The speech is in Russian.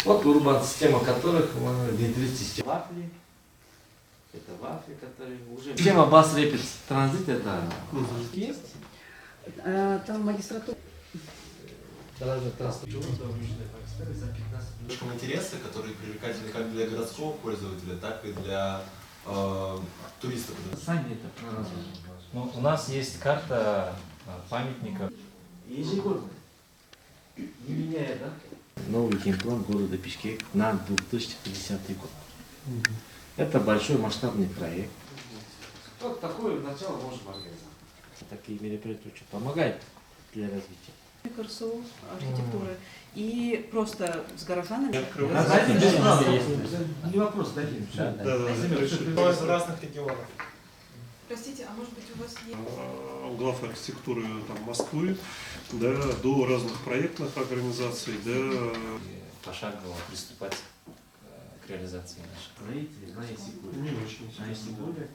Вот урбан, система которых мы внедрить систему вафли. Это вафли, которые уже... Система Бас Репит Транзит, это есть. Там магистратура. Интересы, которые привлекательны как для городского пользователя, так и для туристов. Сами это Ну, у нас есть карта памятников. ежегодно. Не меняя, да? Новый генплан города Бишкек на 2050 год. Это большой масштабный проект. Вот такое начало можем организовать. Такие мероприятия очень помогают для развития. КРСУ, архитектуры и просто с горожанами. Не вопрос, дадим. Из разных регионов. Простите, а может быть у вас есть... Глав архитектуры там, Москвы, да, до разных проектных организаций, да. Пошагово приступать к реализации нашей. Строители на Исигуле. Не очень. На Исигуле